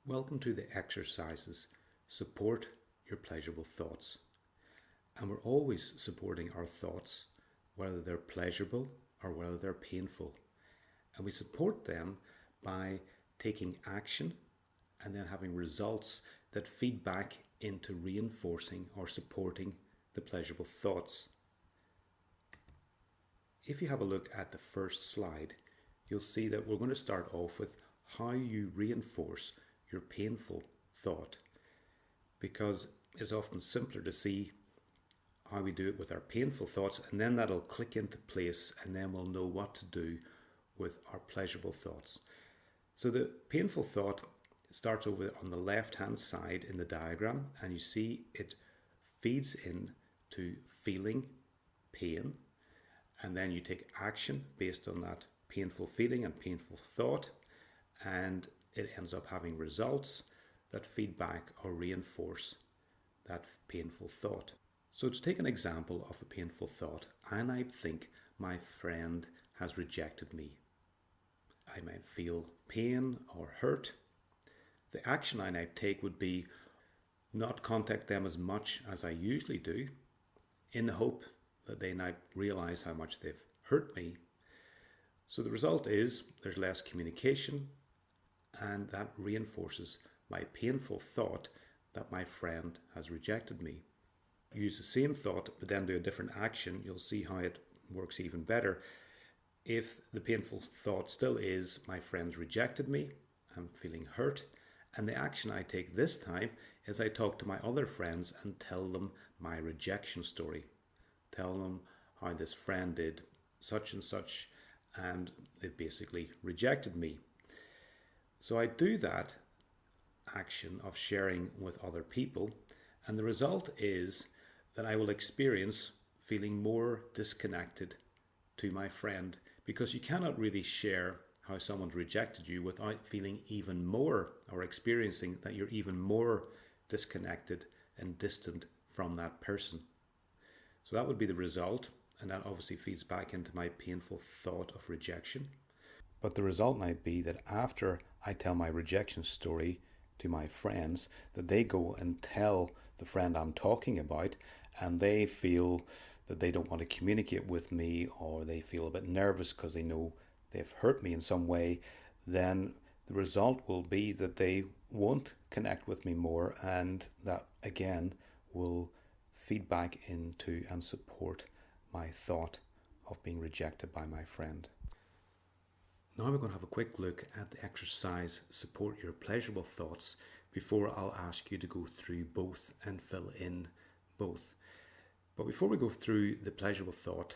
Welcome to the exercises. Support your pleasurable thoughts. And we're always supporting our thoughts, whether they're pleasurable or whether they're painful. And we support them by taking action and then having results that feed back into reinforcing or supporting the pleasurable thoughts. If you have a look at the first slide, you'll see that we're going to start off with how you reinforce your painful thought, because it's often simpler to see how we do it with our painful thoughts, and then that'll click into place, and then we'll know what to do with our pleasurable thoughts. So the painful thought starts over on the left hand side in the diagram, and you see it feeds in to feeling pain, and then you take action based on that painful feeling and painful thought, and it ends up having results that feed back or reinforce that painful thought. So to take an example of a painful thought, I might think my friend has rejected me. I might feel pain or hurt. The action I might take would be not contact them as much as I usually do, in the hope that they might realize how much they've hurt me. So the result is there's less communication, and that reinforces my painful thought that my friend has rejected me. Use the same thought, but then do a different action. You'll see how it works even better. If the painful thought still is my friend's rejected me, I'm feeling hurt, and the action I take this time is I talk to my other friends and tell them my rejection story. Tell them how this friend did such and such, and they basically rejected me. So I do that action of sharing with other people, and the result is that I will experience feeling more disconnected to my friend, because you cannot really share how someone's rejected you without feeling even more, or experiencing that you're even more disconnected and distant from that person. So that would be the result, and that obviously feeds back into my painful thought of rejection. But the result might be that after I tell my rejection story to my friends, that they go and tell the friend I'm talking about, and they feel that they don't want to communicate with me, or they feel a bit nervous because they know they've hurt me in some way. Then the result will be that they won't connect with me more, and that again will feed back into and support my thought of being rejected by my friend. Now we're going to have a quick look at the exercise Support Your Pleasurable Thoughts before I'll ask you to go through both and fill in both. But before we go through the pleasurable thought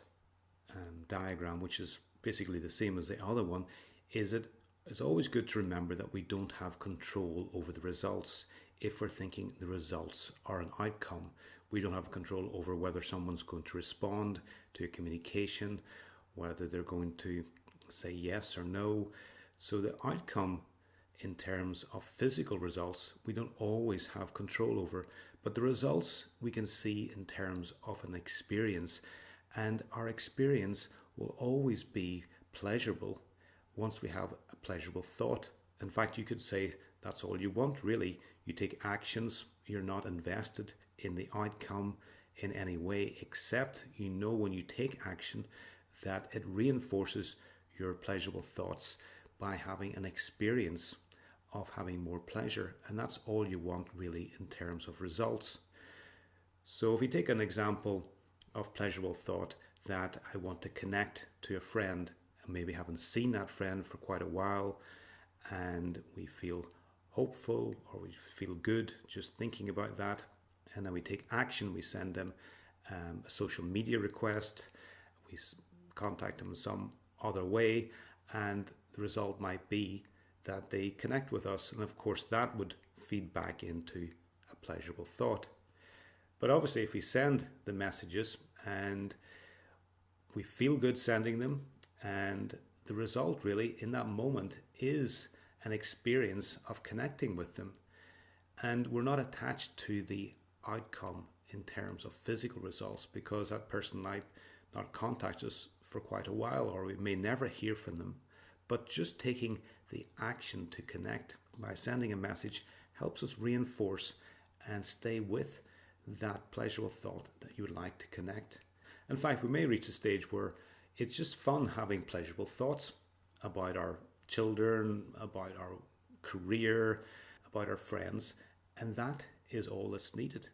diagram, which is basically the same as the other one, it's always good to remember that we don't have control over the results. If we're thinking the results are an outcome, we don't have control over whether someone's going to respond to a communication, whether they're going to say yes or no. So the outcome in terms of physical results, we don't always have control over, but the results we can see in terms of an experience, and our experience will always be pleasurable once we have a pleasurable thought. In fact, you could say that's all you want, really. You take actions, you're not invested in the outcome in any way, except you know when you take action that it reinforces your pleasurable thoughts by having an experience of having more pleasure, and that's all you want really in terms of results. So if we take an example of pleasurable thought, that I want to connect to a friend and maybe haven't seen that friend for quite a while, and we feel hopeful or we feel good just thinking about that, and then we take action. We send them a social media request, we contact them in some other way, and the result might be that they connect with us, and of course that would feed back into a pleasurable thought. But obviously if we send the messages and we feel good sending them, and the result really in that moment is an experience of connecting with them, and we're not attached to the outcome in terms of physical results, because that person might not contact us for quite a while, or we may never hear from them. But just taking the action to connect by sending a message helps us reinforce and stay with that pleasurable thought that you would like to connect. In fact, we may reach a stage where it's just fun having pleasurable thoughts about our children, about our career, about our friends, and that is all that's needed.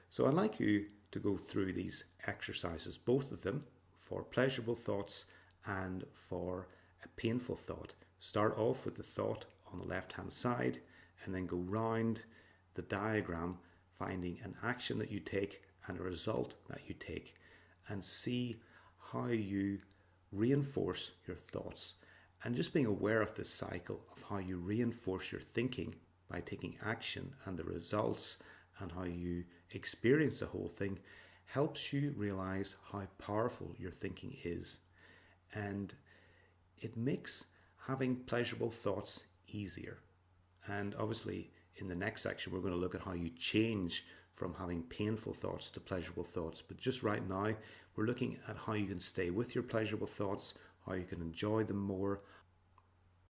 So I'd like you to go through these exercises, both of them for pleasurable thoughts and for a painful thought. Start off with the thought on the left hand side and then go round the diagram, finding an action that you take and a result that you take, and see how you reinforce your thoughts. And just being aware of this cycle of how you reinforce your thinking by taking action and the results and how you experience the whole thing helps you realize how powerful your thinking is. And it makes having pleasurable thoughts easier. And obviously, in the next section, we're going to look at how you change from having painful thoughts to pleasurable thoughts. But just right now, we're looking at how you can stay with your pleasurable thoughts, how you can enjoy them more,